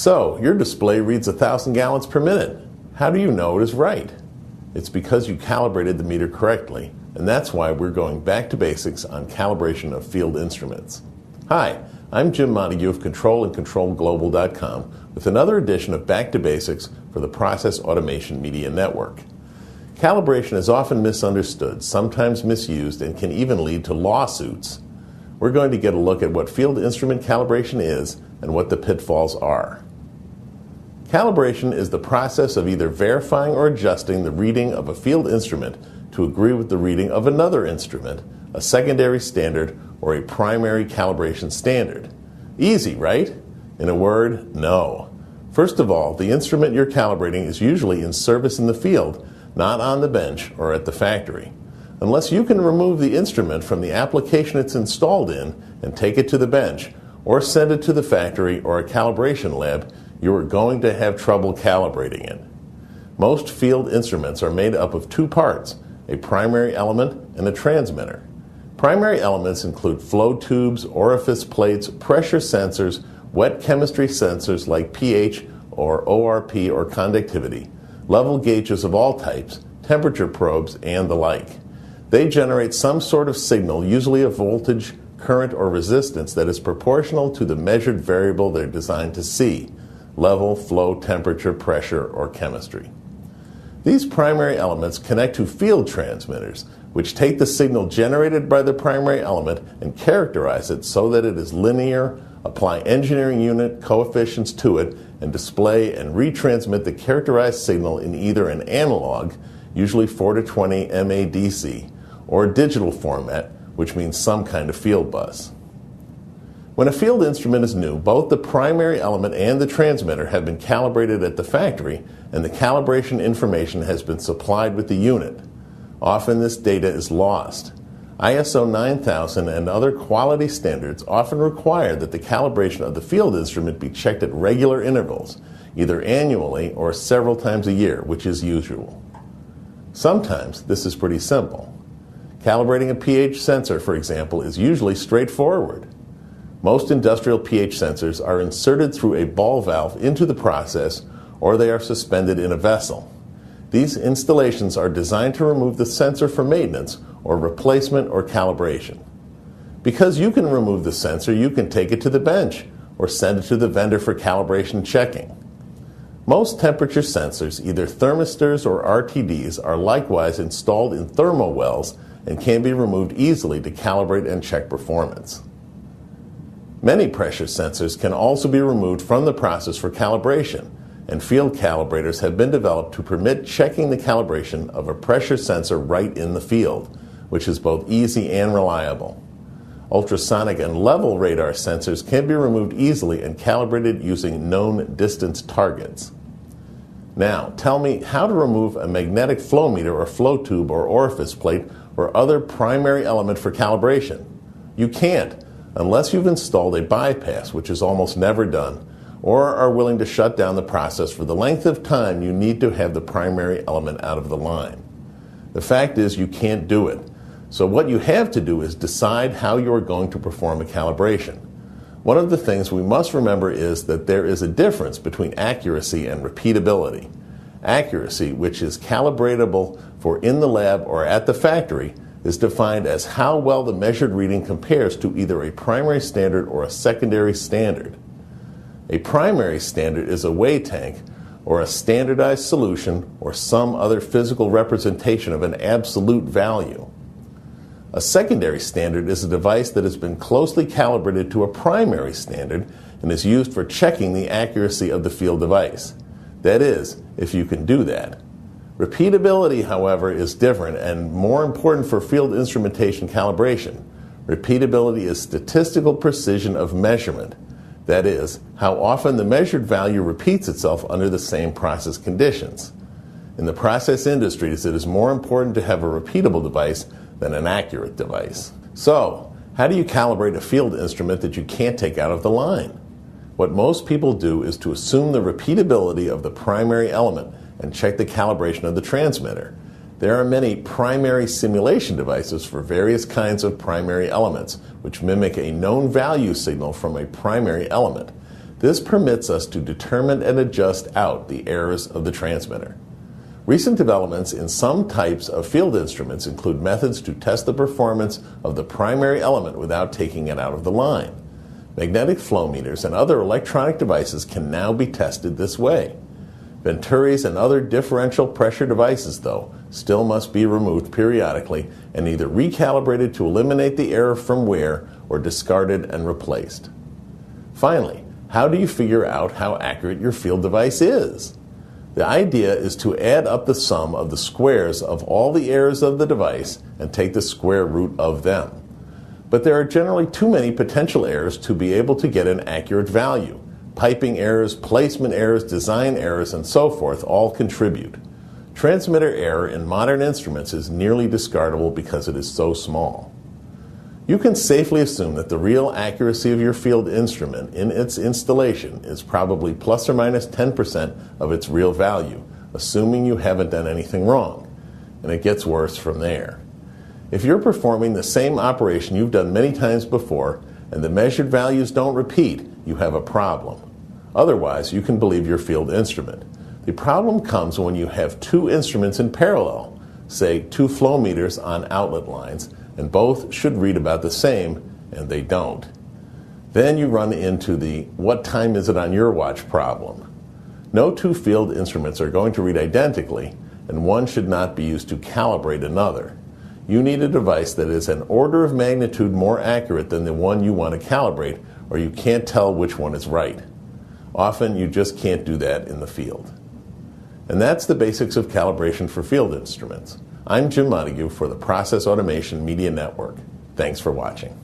So, your display reads 1,000 gallons per minute. How do you know it is right? It's because you calibrated the meter correctly, and that's why we're going back to basics on calibration of field instruments. Hi, I'm Jim Montague of Control and ControlGlobal.com with another edition of Back to Basics for the Process Automation Media Network. Calibration is often misunderstood, sometimes misused, and can even lead to lawsuits. We're going to get a look at what field instrument calibration is and what the pitfalls are. Calibration is the process of either verifying or adjusting the reading of a field instrument to agree with the reading of another instrument, a secondary standard, or a primary calibration standard. Easy, right? In a word, no. First of all, the instrument you're calibrating is usually in service in the field, not on the bench or at the factory. Unless you can remove the instrument from the application it's installed in and take it to the bench, or send it to the factory or a calibration lab, you are going to have trouble calibrating it. Most field instruments are made up of two parts, a primary element and a transmitter. Primary elements include flow tubes, orifice plates, pressure sensors, wet chemistry sensors like pH or ORP or conductivity, level gauges of all types, temperature probes, and the like. They generate some sort of signal, usually a voltage, current, or resistance that is proportional to the measured variable they're designed to see: level, flow, temperature, pressure, or chemistry. These primary elements connect to field transmitters, which take the signal generated by the primary element and characterize it so that it is linear, apply engineering unit coefficients to it, and display and retransmit the characterized signal in either an analog, usually 4 to 20 MADC, or a digital format, which means some kind of field bus. When a field instrument is new, both the primary element and the transmitter have been calibrated at the factory, and the calibration information has been supplied with the unit. Often this data is lost. ISO 9000 and other quality standards often require that the calibration of the field instrument be checked at regular intervals, either annually or several times a year, which is usual. Sometimes this is pretty simple. Calibrating a pH sensor, for example, is usually straightforward. Most industrial pH sensors are inserted through a ball valve into the process, or they are suspended in a vessel. These installations are designed to remove the sensor for maintenance or replacement or calibration. Because you can remove the sensor, you can take it to the bench or send it to the vendor for calibration checking. Most temperature sensors, either thermistors or RTDs, are likewise installed in thermal wells and can be removed easily to calibrate and check performance. Many pressure sensors can also be removed from the process for calibration, and field calibrators have been developed to permit checking the calibration of a pressure sensor right in the field, which is both easy and reliable. Ultrasonic and level radar sensors can be removed easily and calibrated using known distance targets. Now, tell me how to remove a magnetic flow meter or flow tube or orifice plate or other primary element for calibration. You can't, unless you've installed a bypass, which is almost never done, or are willing to shut down the process for the length of time you need to have the primary element out of the line. The fact is you can't do it. So what you have to do is decide how you are going to perform a calibration. One of the things we must remember is that there is a difference between accuracy and repeatability. Accuracy, which is calibratable for in the lab or at the factory, is defined as how well the measured reading compares to either a primary standard or a secondary standard. A primary standard is a weigh tank or a standardized solution or some other physical representation of an absolute value. A secondary standard is a device that has been closely calibrated to a primary standard and is used for checking the accuracy of the field device. That is, if you can do that. Repeatability, however, is different and more important for field instrumentation calibration. Repeatability is statistical precision of measurement. That is, how often the measured value repeats itself under the same process conditions. In the process industries, it is more important to have a repeatable device than an accurate device. So, how do you calibrate a field instrument that you can't take out of the line? What most people do is to assume the repeatability of the primary element and check the calibration of the transmitter. There are many primary simulation devices for various kinds of primary elements, which mimic a known value signal from a primary element. This permits us to determine and adjust out the errors of the transmitter. Recent developments in some types of field instruments include methods to test the performance of the primary element without taking it out of the line. Magnetic flow meters and other electronic devices can now be tested this way. Venturis and other differential pressure devices, though, still must be removed periodically and either recalibrated to eliminate the error from wear or discarded and replaced. Finally, how do you figure out how accurate your field device is? The idea is to add up the sum of the squares of all the errors of the device and take the square root of them. But there are generally too many potential errors to be able to get an accurate value. Piping errors, placement errors, design errors, and so forth all contribute. Transmitter error in modern instruments is nearly discardable because it is so small. You can safely assume that the real accuracy of your field instrument in its installation is probably plus or minus 10% of its real value, assuming you haven't done anything wrong. And it gets worse from there. If you're performing the same operation you've done many times before and the measured values don't repeat, you have a problem. Otherwise, you can believe your field instrument. The problem comes when you have two instruments in parallel, say 2 flow meters on outlet lines, and both should read about the same, and they don't. Then you run into the "what time is it on your watch" problem. No two field instruments are going to read identically, and one should not be used to calibrate another. You need a device that is an order of magnitude more accurate than the one you want to calibrate, or you can't tell which one is right. Often you just can't do that in the field. And that's the basics of calibration for field instruments. I'm Jim Montague for the Process Automation Media Network. Thanks for watching.